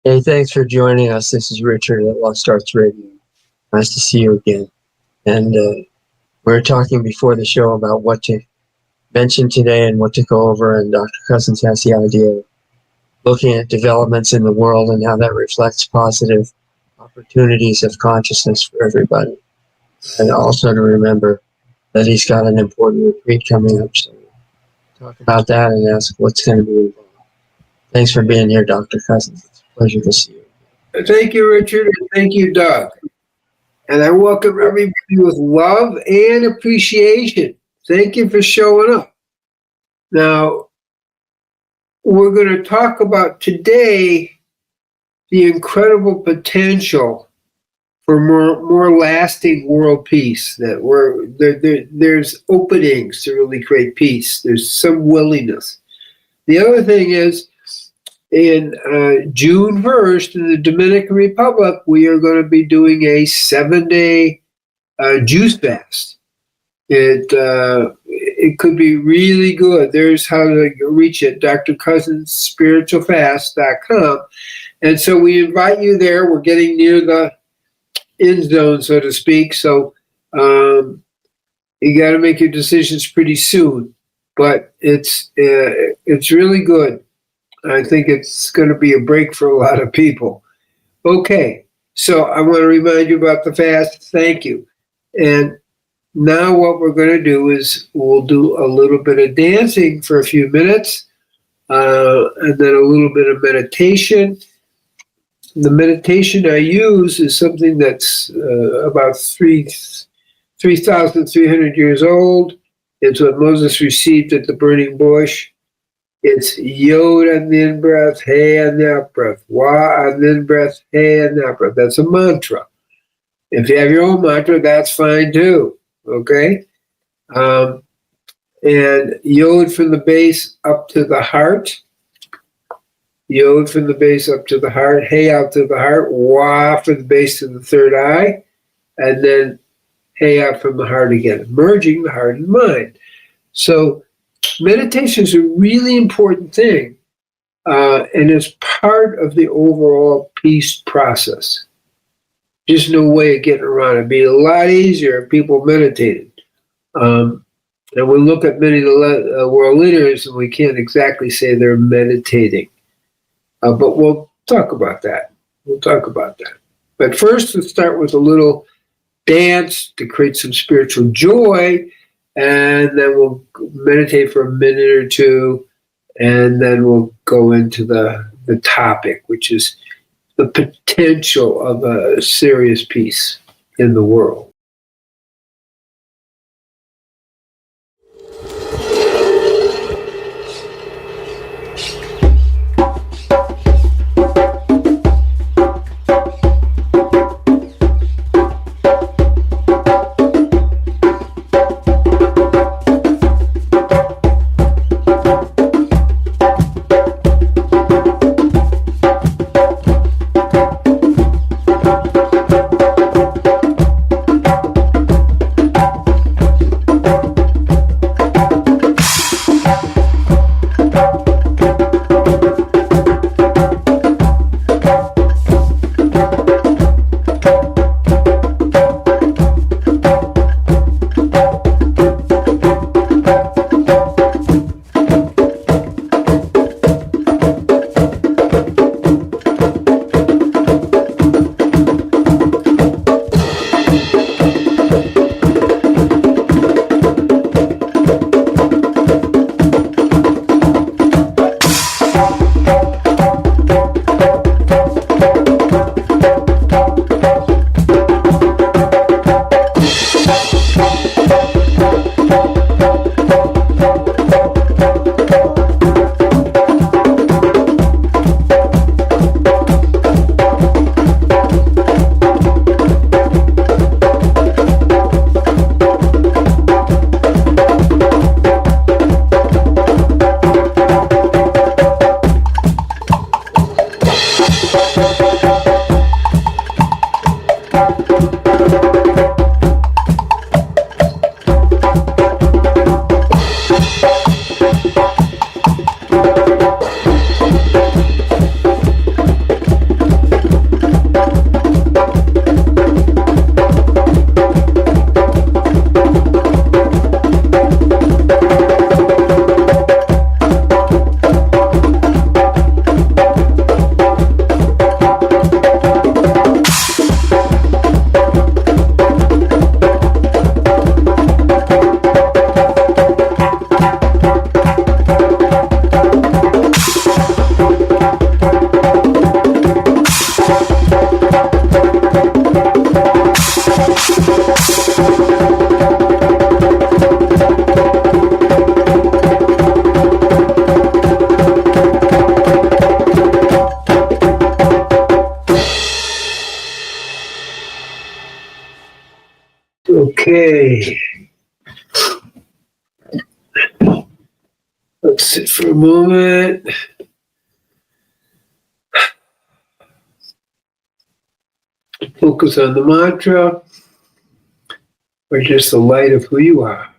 Hey, thanks for joining us. This is Richard at Lost Arts Radio. Nice to see you again. And we were talking before the show about what to mention today and what to go over, and Dr. Cousens has the idea of looking at developments in the world and how that reflects positive opportunities of consciousness for everybody. And also to remember that he's got an important retreat coming up, so we'll talk about that and ask what's going to be involved. Thanks for being here, Dr. Cousens. It's a pleasure to see you. Thank you, Richard, and thank you, Doug. And I welcome everybody with love and appreciation. Thank you for showing up. Now, we're going to talk about today the incredible potential for more lasting world peace. There's openings to really create peace. There's some willingness. The other thing is, in June 1st, in the Dominican Republic, we are going to be doing a 7-day juice fast. It could be really good. There's how to reach it, drcousensspiritualfast.com. And so we invite you there. We're getting near the end zone, so to speak. So you got to make your decisions pretty soon. But it's really good. I think it's going to be a break for a lot of people. Okay, so I want to remind you about the fast. Thank you. And now what we're going to do is we'll do a little bit of dancing for a few minutes, and then a little bit of meditation. The meditation I use is something that's about 3,300 years old. It's what Moses received at the burning bush. It's Yod on the in-breath, Hey on the out-breath, Wah on the in-breath, Hey on the out-breath. That's a mantra. If you have your own mantra, that's fine too, okay? And Yod from the base up to the heart. Yod from the base up to the heart, Hey out to the heart, Wah from the base to the third eye, and then Hey out from the heart again, merging the heart and mind. So meditation is a really important thing, and it's part of the overall peace process. Just no way of getting around it. It'd be a lot easier if people meditated. And we look at many of the world leaders, and we can't exactly say they're meditating. But we'll talk about that. But first, let's start with a little dance to create some spiritual joy. And then we'll meditate for a minute or two, and then we'll go into the topic, which is the potential of a serious peace in the world. Okay. Let's sit for a moment. Focus on the mantra, or just the light of who you are.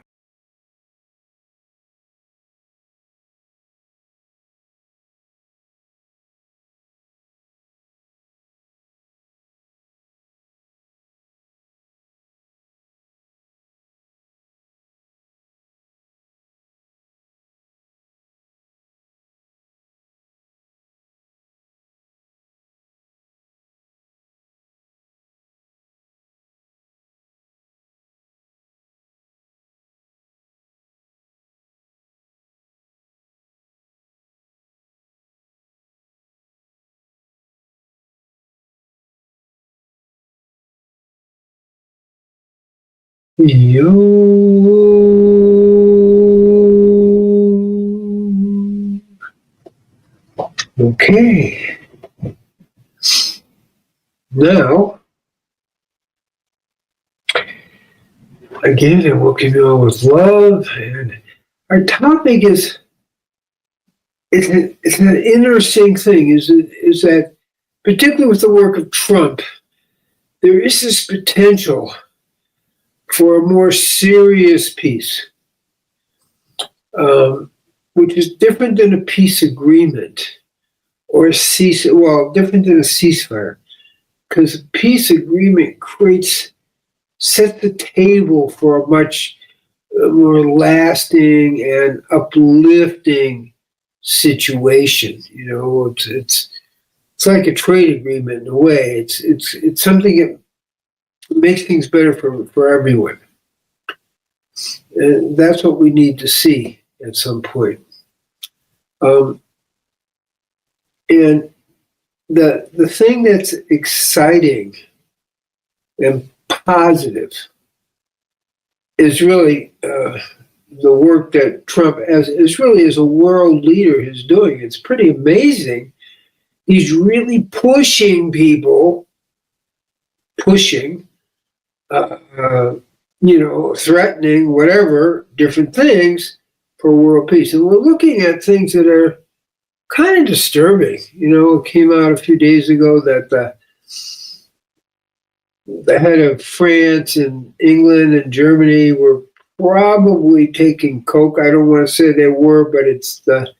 Okay. Now, again, I welcome you all with love. And our topic is, it's an interesting thing, is that particularly with the work of Trump, there is this potential for a more serious peace, which is different than a peace agreement or different than a ceasefire, because a peace agreement sets the table for a much more lasting and uplifting situation. You know, it's like a trade agreement in a way. It's something that makes things better for everyone. And that's what we need to see at some point. And the thing that's exciting and positive is really the work that Trump as a world leader is doing. It's pretty amazing. He's really pushing people, threatening whatever different things for world peace. And we're looking at things that are kind of disturbing. You know, it came out a few days ago that the head of France and England and Germany were probably taking coke. I don't want to say they were, but it's the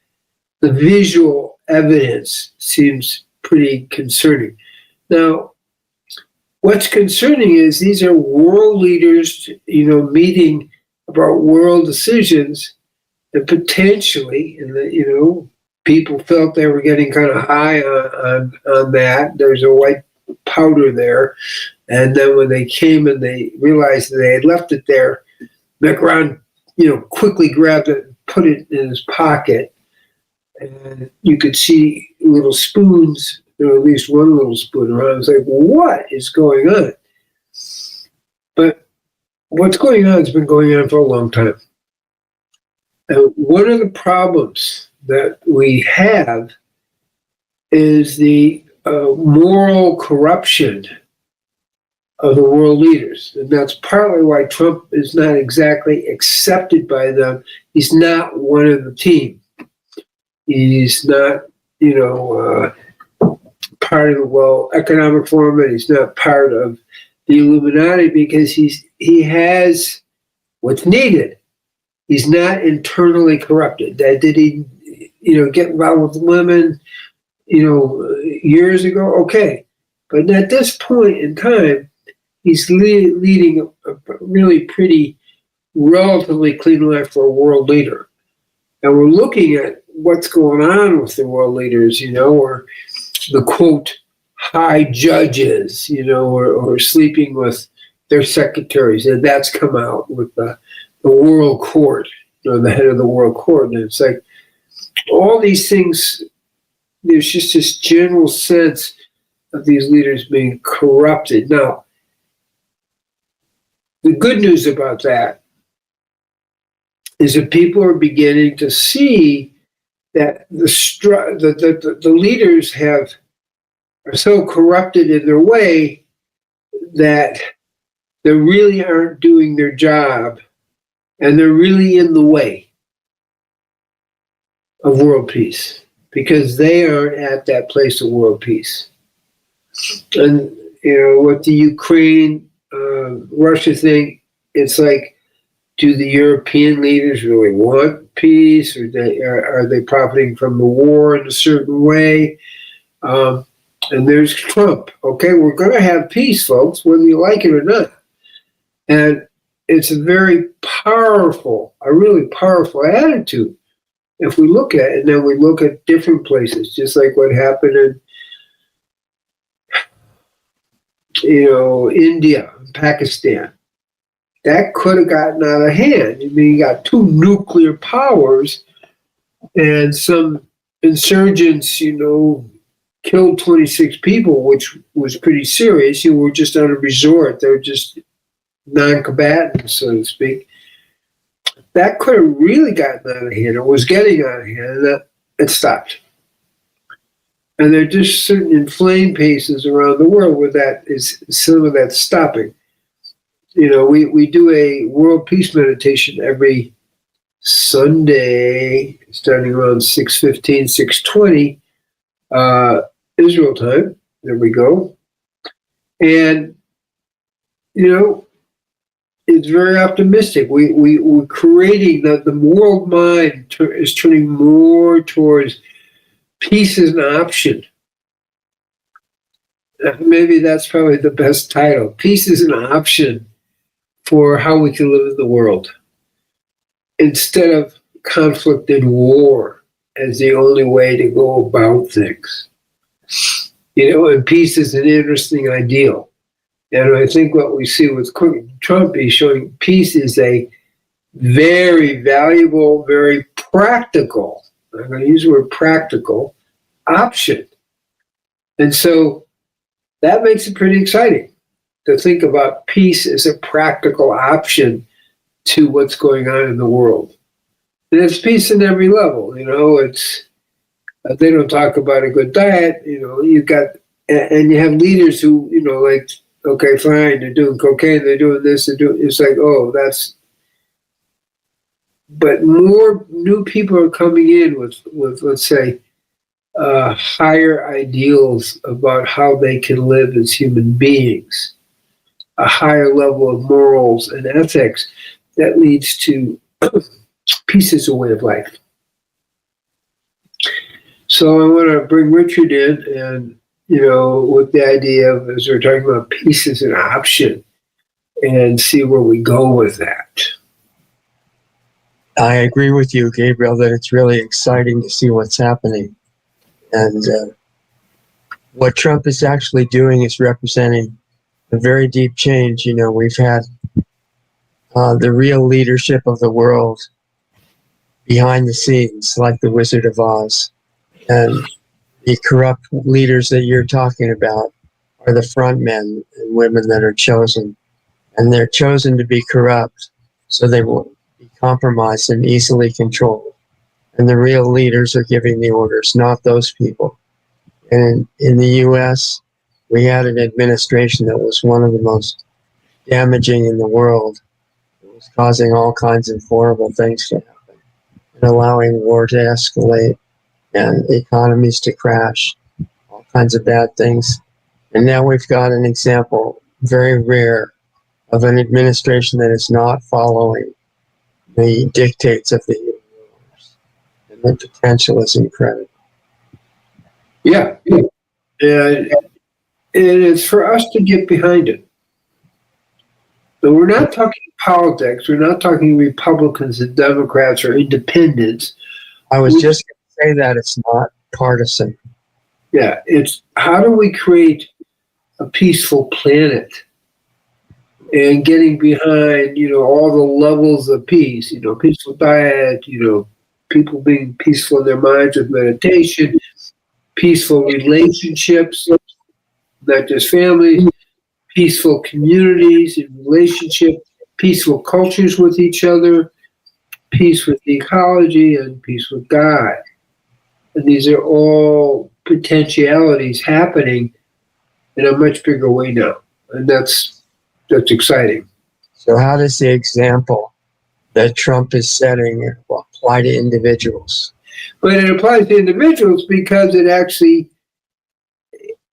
visual evidence seems pretty concerning. Now, what's concerning is these are world leaders, meeting about world decisions, and potentially, people felt they were getting kind of high on that. There's a white powder there. And then when they came and they realized that they had left it there, Macron, quickly grabbed it and put it in his pocket. And you could see little spoons, at least one little spoon around. I was like, what is going on? But what's going on has been going on for a long time. And one of the problems that we have is the moral corruption of the world leaders. And that's partly why Trump is not exactly accepted by them. He's not one of the team. He's not, part of the World Economic Forum, and he's not part of the Illuminati because he has what's needed. He's not internally corrupted. Did he, get involved with women, years ago? Okay. But at this point in time, he's leading a really pretty, relatively clean life for a world leader. And we're looking at what's going on with the world leaders, or the quote, high judges, or sleeping with their secretaries. And that's come out with the world court, the head of the world court. And it's like all these things, there's just this general sense of these leaders being corrupted. Now, The good news about that is that people are beginning to see that the leaders are so corrupted in their way that they really aren't doing their job, and they're really in the way of world peace because they aren't at that place of world peace. And with the Ukraine Russia thing, it's like, do the European leaders really want peace, or are they profiting from the war in a certain way? And there's Trump. Okay, we're going to have peace, folks, whether you like it or not. And it's a very powerful, a really powerful attitude if we look at it. And then we look at different places, just like what happened in, India, Pakistan. That could have gotten out of hand. I mean, you got two nuclear powers, and some insurgents, killed 26 people, which was pretty serious. You were just on a resort. They were just non-combatants, so to speak. That could have really gotten out of hand. It was getting out of hand, and it stopped. And there are just certain inflamed places around the world where that is, some of that's stopping. We do a world peace meditation every Sunday, starting around 6:15, 6:20, Israel time. There we go. And, it's very optimistic. We're creating the world mind is turning more towards peace as an option. Maybe that's probably the best title. Peace is an option for how we can live in the world, instead of conflict and war as the only way to go about things. And peace is an interesting ideal. And I think what we see with Trump is showing peace is a very valuable, very practical, I'm going to use the word practical, option. And so that makes it pretty exciting to think about peace as a practical option to what's going on in the world. And it's peace in every level. It's they don't talk about a good diet. You've got, and you have leaders who, like, okay, fine, they're doing cocaine, they're doing this, it's like, oh, that's, but more new people are coming in with let's say, higher ideals about how they can live as human beings, a higher level of morals and ethics that leads to peace as a way of life. So I want to bring Richard in, and with the idea of, as we're talking about peace as an option, and see where we go with that. I agree with you, Gabriel, that it's really exciting to see what's happening. And what Trump is actually doing is representing a very deep change. We've had the real leadership of the world behind the scenes, like the Wizard of Oz. And the corrupt leaders that you're talking about are the front men and women that are chosen. And they're chosen to be corrupt, so they will be compromised and easily controlled. And the real leaders are giving the orders, not those people. And in the U.S., we had an administration that was one of the most damaging in the world. It was causing all kinds of horrible things to happen and allowing war to escalate and economies to crash, all kinds of bad things. And now we've got an example, very rare, of an administration that is not following the dictates of the human rulers. And the potential is incredible. Yeah. And it's for us to get behind it. So we're not talking politics. We're not talking Republicans and Democrats or independents. I was just going to say that it's not partisan. Yeah, it's how do we create a peaceful planet, and getting behind, all the levels of peace, peaceful diet, people being peaceful in their minds with meditation, peaceful relationships, not just families, peaceful communities and relationships, peaceful cultures with each other, peace with the ecology, and peace with God. And these are all potentialities happening in a much bigger way now. And that's exciting. So how does the example that Trump is setting apply to individuals? But it applies to individuals because it actually,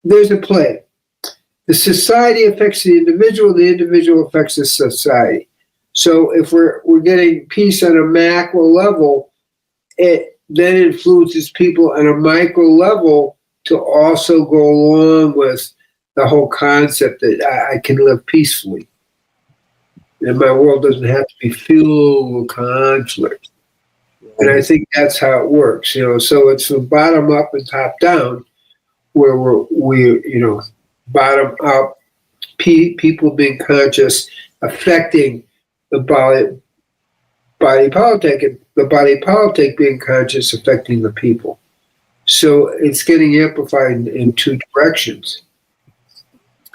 there's a play. The society affects the individual affects the society. So if we're getting peace on a macro level, it then influences people on a micro level to also go along with the whole concept that I can live peacefully. And my world doesn't have to be filled with conflict. And I think that's how it works, So it's from bottom up and top down, where we bottom up, people being conscious, affecting the body politic, and the body politic being conscious, affecting the people. So it's getting amplified in two directions.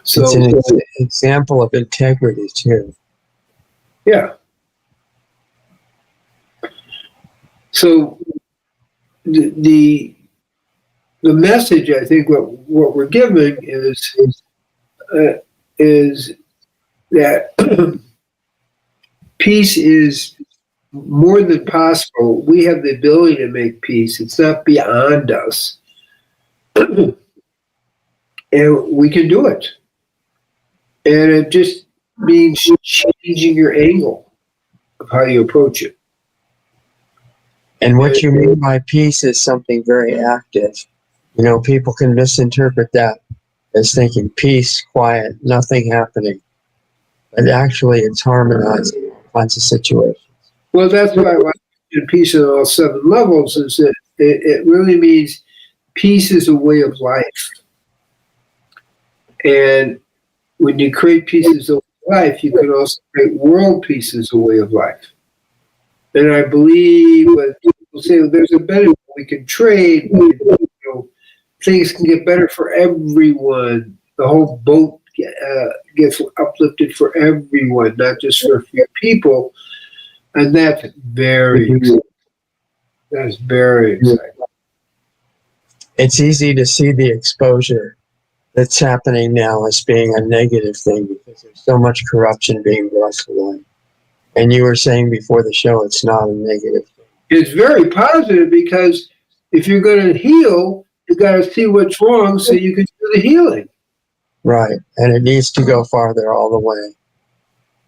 So it's an example of integrity too. Yeah. So the message, I think, what we're giving is that peace is more than possible. We have the ability to make peace. It's not beyond us, and we can do it. And it just means changing your angle of how you approach it. And what you mean by peace is something very active. People can misinterpret that as thinking peace, quiet, nothing happening. But actually, it's harmonizing all kinds of situations. Well, that's why I want peace on all 7 levels, is that it really means peace is a way of life. And when you create peace as a way of life, you can also create world peace as a way of life. And I believe when people say, well, there's a better way we can trade, things can get better for everyone. The whole boat gets uplifted for everyone, not just for a few people. And that's very exciting. That's very exciting. It's easy to see the exposure that's happening now as being a negative thing because there's so much corruption being brought to light. And you were saying before the show, it's not a negative thing. It's very positive because if you're going to heal, you got to see what's wrong so you can do the healing. Right. And it needs to go farther all the way.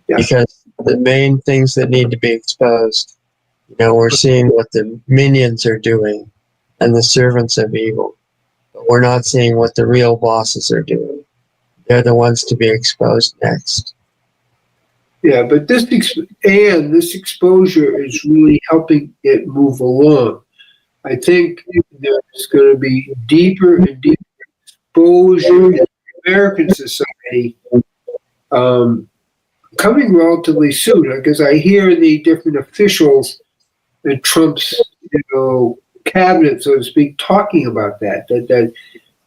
Yeah. Because the main things that need to be exposed, we're seeing what the minions are doing and the servants of evil. But we're not seeing what the real bosses are doing. They're the ones to be exposed next. Yeah, but this exposure is really helping it move along. I think there's going to be deeper and deeper exposure in American society coming relatively soon, because I hear the different officials in Trump's cabinet, so to speak, talking about that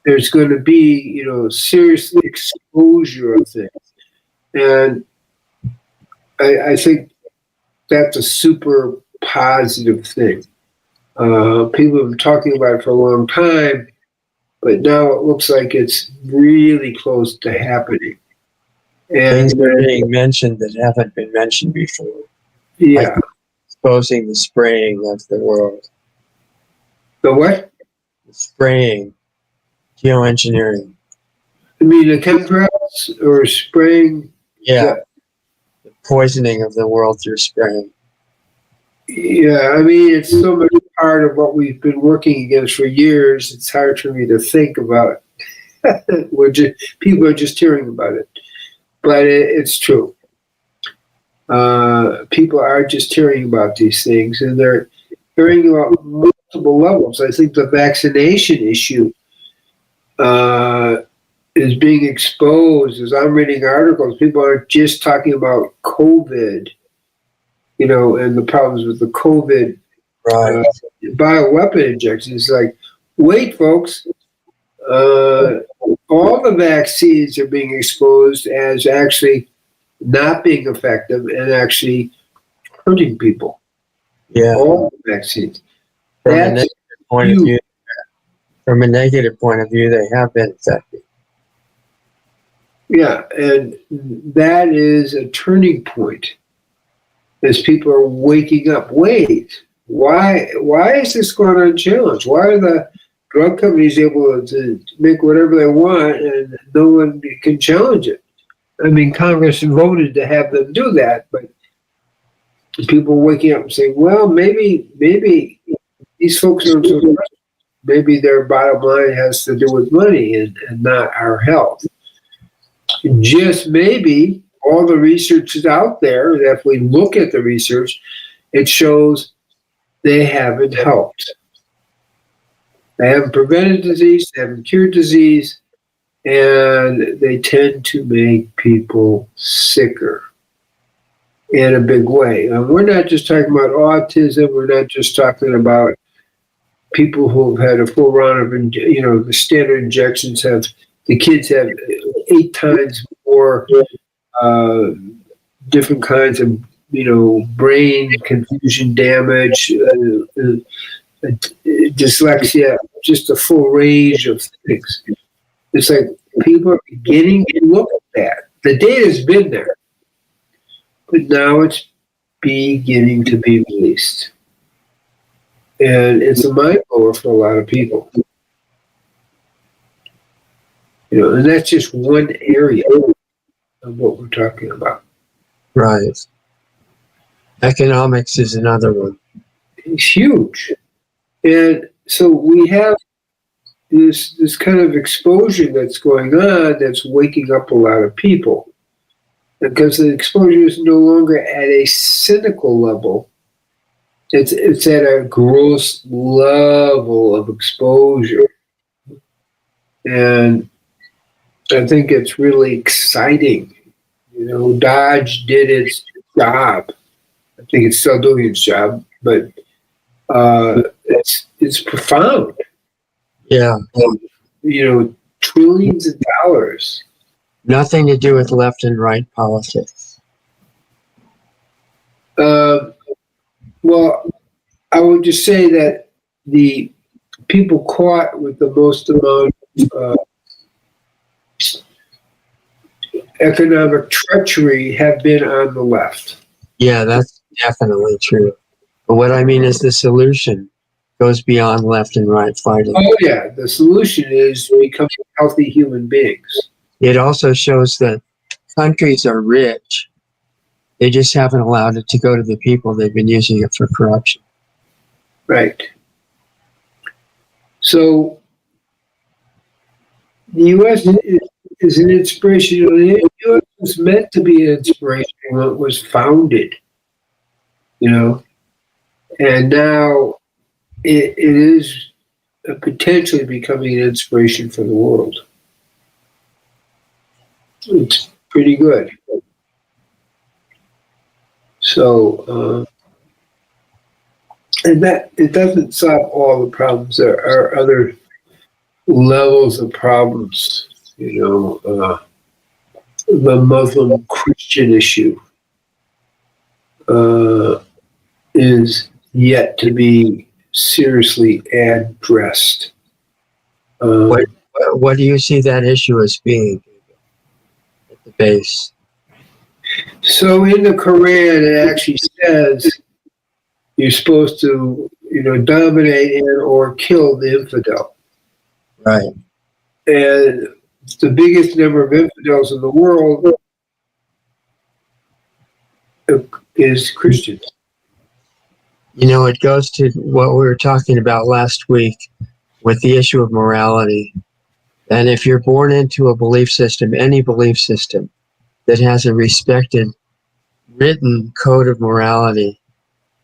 there's going to be serious exposure of things. And I think that's a super positive thing. People have been talking about it for a long time, but now it looks like it's really close to happening. And things are being mentioned that haven't been mentioned before. Yeah. Like exposing the spraying of the world. The what? The spraying. Geoengineering. I mean the chemtrails or spraying? Yeah. The poisoning of the world through spraying. Yeah, I mean, it's so much part of what we've been working against for years. It's hard for me to think about. People are just hearing about it. But it's true. People are just hearing about these things, and they're hearing about multiple levels. I think the vaccination issue is being exposed. As I'm reading articles, people aren't just talking about COVID, and the problems with the COVID bioweapon injections. It's like, wait, folks, all the vaccines are being exposed as actually not being effective and actually hurting people. Yeah. All the vaccines. From a That's negative point of view, from a negative point of view, they have been effective. yeah, and that is a turning point as people are waking up. Wait, why is this going unchallenged? Why are the drug companies able to make whatever they want and no one can challenge it? I mean, Congress voted to have them do that, but people are waking up and saying, well, maybe these folks are so trusted. Maybe their bottom line has to do with money and not our health. Just maybe all the research is out there. If we look at the research, it shows they haven't helped. They haven't prevented disease, they haven't cured disease, and they tend to make people sicker in a big way. And we're not just talking about autism, we're not just talking about people who've had a full round of, the standard injections the kids have 8 times more different kinds of, brain confusion damage, dyslexia, just a full range of things. It's like people are beginning to look at that. The data's been there, but now it's beginning to be released. And it's a mind blower for a lot of people. And that's just one area of what we're talking about. Right. Economics is another one. It's huge. And so we have this kind of exposure that's going on that's waking up a lot of people. Because the exposure is no longer at a cynical level. It's at a gross level of exposure. And I think it's really exciting. Dodge did its job. I think it's still doing its job, but it's profound. Yeah. Trillions of dollars. Nothing to do with left and right politics. Well, I would just say that the people caught with the most amount of economic treachery have been on the left. Yeah, that's definitely true. But what I mean is the solution goes beyond left and right fighting. Oh, yeah. The solution is becoming healthy human beings. It also shows that countries are rich. They just haven't allowed it to go to the people. They've been using it for corruption. Right. So the U.S. is an inspiration. The U.S. was meant to be an inspiration when it was founded, and now it is potentially becoming an inspiration for the world. It's pretty good. So, and that it doesn't solve all the problems. There are other levels of problems. The Muslim Christian issue is yet to be seriously addressed. What do you see that issue as being at the base? So in the Quran, it actually says you're supposed to, dominate and or kill the infidel. Right. And the biggest number of infidels in the world is Christians. It goes to what we were talking about last week with the issue of morality. And if you're born into a belief system, any belief system that has a respected written code of morality,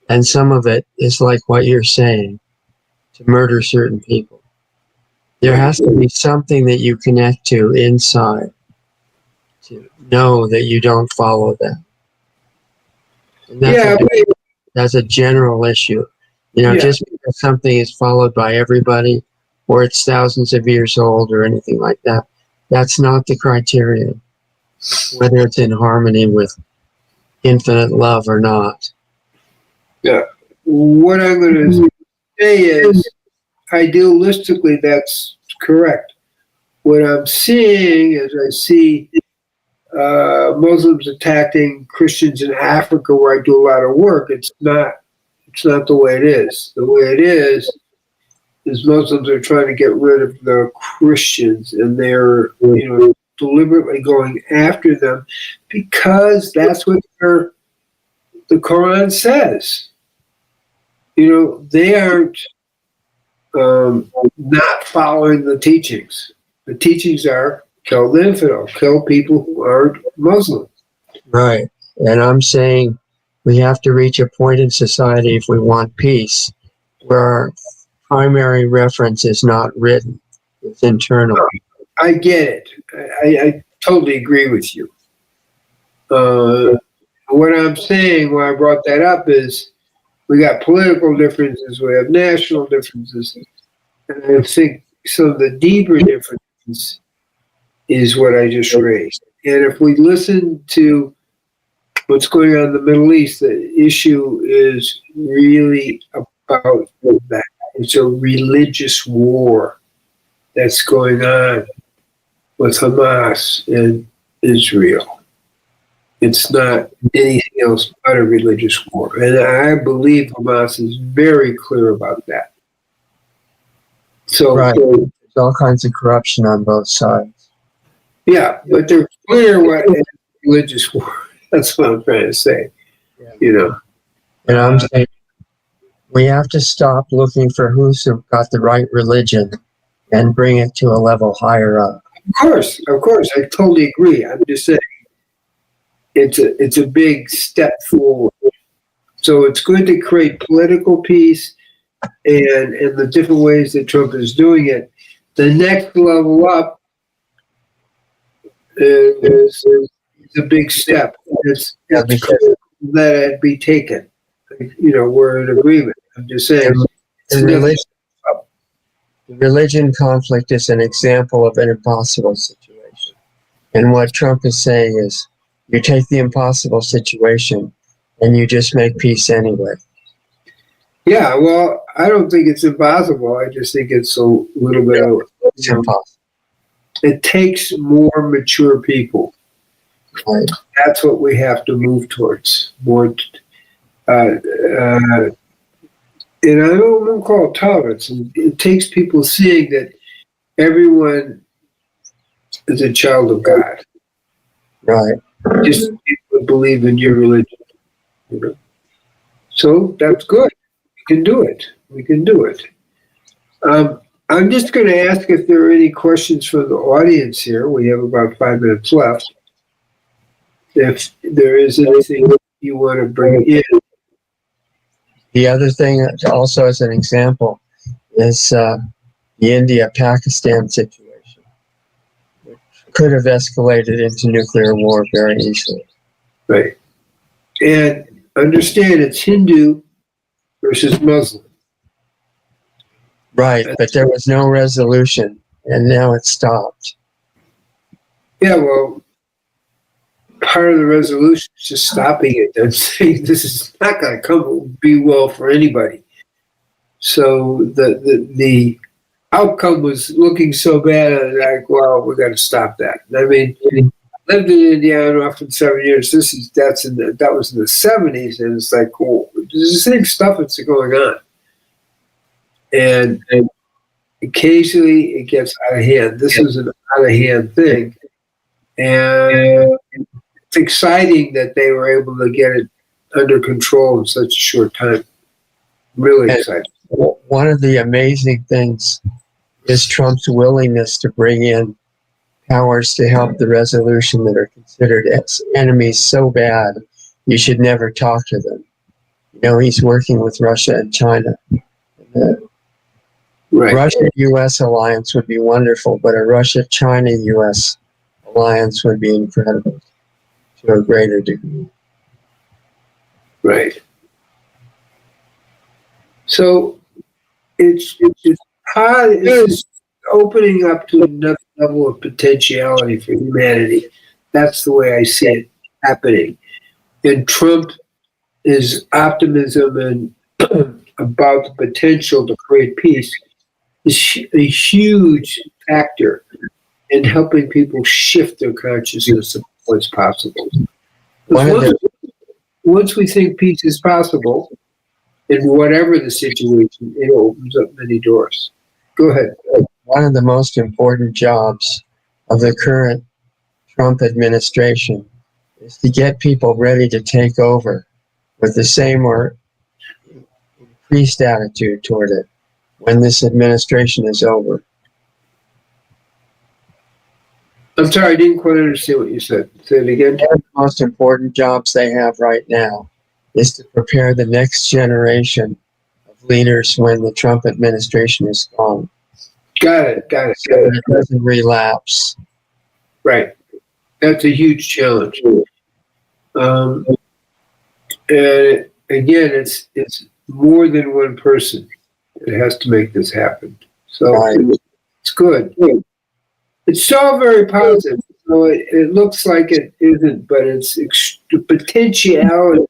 and some of it is like what you're saying, to murder certain people, there has to be something that you connect to inside to know that you don't follow that. And that's a general issue. Just because something is followed by everybody or it's thousands of years old or anything like that, that's not the criterion. whether it's in harmony with infinite love or not. Yeah. What I'm going to say is, idealistically, that's correct. What I'm seeing is I see Muslims attacking Christians in Africa, where I do a lot of work. It's not the way it is. The way it is Muslims are trying to get rid of the Christians, and they're deliberately going after them because that's what the Quran says. They aren't not following the teachings. The teachings are kill the infidel, kill people who aren't Muslim. Right. And I'm saying we have to reach a point in society, if we want peace, where our primary reference is not written, it's internal. I get it. I totally agree with you. What I'm saying, why I brought that up, is we got political differences, we have national differences, and I think some of the deeper differences is what I just raised. And if we listen to what's going on in the Middle East, the issue is really about that. It's a religious war that's going on with Hamas and Israel. It's not anything else but a religious war. And I believe Hamas is very clear about that. So, right. There's all kinds of corruption on both sides. Yeah, but they're clear what a religious war. That's what I'm trying to say. And I'm saying we have to stop looking for who's got the right religion and bring it to a level higher up. Of course, I totally agree. I'm just saying it's a big step forward. So it's good to create political peace and the different ways that Trump is doing it. The next level up is a big step. It's clear that it be taken. We're in agreement. I'm just saying. The religion conflict is an example of an impossible situation. And what Trump is saying is, you take the impossible situation and you just make peace anyway. Yeah, well, I don't think it's impossible. I just think it's a little bit of... It's impossible. It takes more mature people. Right. That's what we have to move towards. More... and I don't call it tolerance. It takes people seeing that everyone is a child of God. Right. Just people believe in your religion. So that's good. We can do it. I'm just going to ask if there are any questions from the audience here. We have about 5 minutes left. If there is anything you want to bring in. The other thing, also as an example, is the India-Pakistan situation, which could have escalated into nuclear war very easily. Right. And understand it's Hindu versus Muslim. Right, but there was no resolution, and now it's stopped. Yeah, well, part of the resolution is just stopping it and saying this is not going to be well for anybody. So the outcome was looking so bad, I was like, well, we got to stop that. I mean, I lived in Indiana for 7 years. That was in the 70s, and it's like, cool. There's the same stuff that's going on, and occasionally it gets out of hand. This is an out of hand thing, and it's exciting that they were able to get it under control in such a short time. Really exciting. One of the amazing things is Trump's willingness to bring in powers to help the resolution that are considered as enemies so bad you should never talk to them. He's working with Russia and China. The Russia-U.S. alliance would be wonderful, but a Russia-China-U.S. alliance would be incredible to a greater degree. Right. So it's opening up to another level of potentiality for humanity. That's the way I see it happening. And Trump is optimism and about the potential to create peace is a huge factor in helping people shift their consciousness of what's possible. Because once we think peace is possible, in whatever the situation, it opens up many doors. Go ahead. One of the most important jobs of the current Trump administration is to get people ready to take over with the same or increased attitude toward it when this administration is over. I'm sorry, I didn't quite understand what you said. Say it again. One of the most important jobs they have right now is to prepare the next generation of leaders when the Trump administration is gone. Got it. So that it doesn't relapse. Right. That's a huge challenge. And again, it's more than one person that has to make this happen. So it's good. It's all very positive. So it looks like it isn't, but it's the potentiality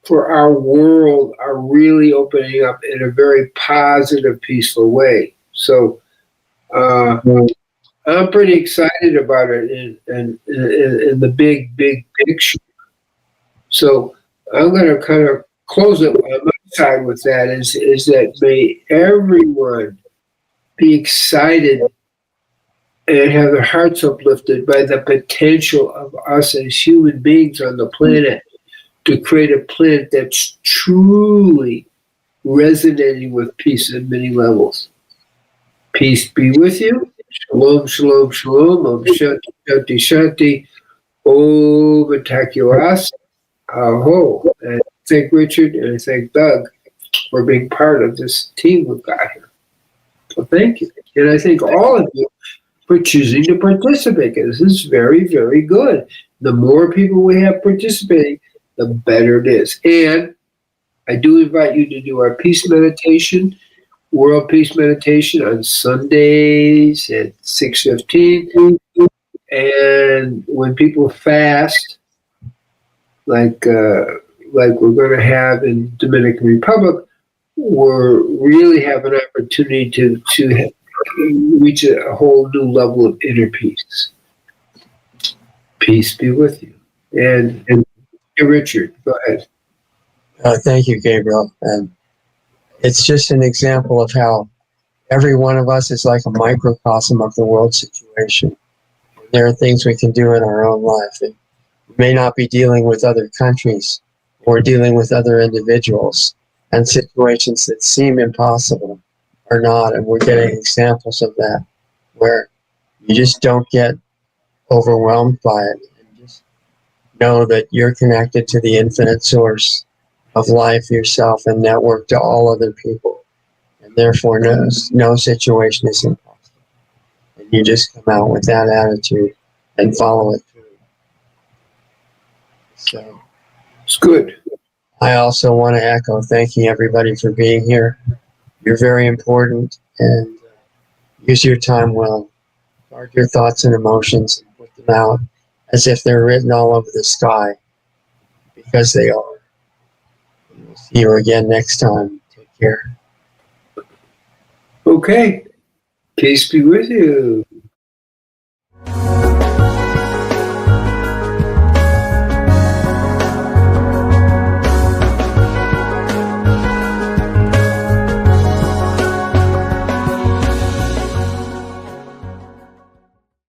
for our world are really opening up in a very positive, peaceful way. So I'm pretty excited about it in the big picture. So I'm going to kind of close it on my side with that is that may everyone be excited and have their hearts uplifted by the potential of us as human beings on the planet to create a planet that's truly resonating with peace at many levels. Peace be with you. Shalom, shalom, shalom. Om Shanti, Shanti, Shanti. Om Takiwas. Aho. And I thank Richard and I thank Doug for being part of this team we've got here. So thank you. And I thank all of you for choosing to participate. This is very, very good. The more people we have participating, the better it is. And I do invite you to do our peace meditation, World Peace Meditation on Sundays at 6:15. And when people fast, like we're going to have in Dominican Republic, we really have an opportunity to reach a whole new level of inner peace. Peace be with you. And Richard, go ahead. Thank you, Gabriel. And it's just an example of how every one of us is like a microcosm of the world situation. There are things we can do in our own life. And we may not be dealing with other countries or dealing with other individuals, and situations that seem impossible are not. And we're getting examples of that where you just don't get overwhelmed by it. And just know that you're connected to the infinite source of life yourself and network to all other people. And therefore no situation is impossible. And you just come out with that attitude and follow it through. So it's good. I also want to echo thanking everybody for being here. You're very important, and use your time well. Guard your thoughts and emotions and put them out as if they're written all over the sky, because they are. And we'll see you again next time. Take care. Okay. Peace be with you.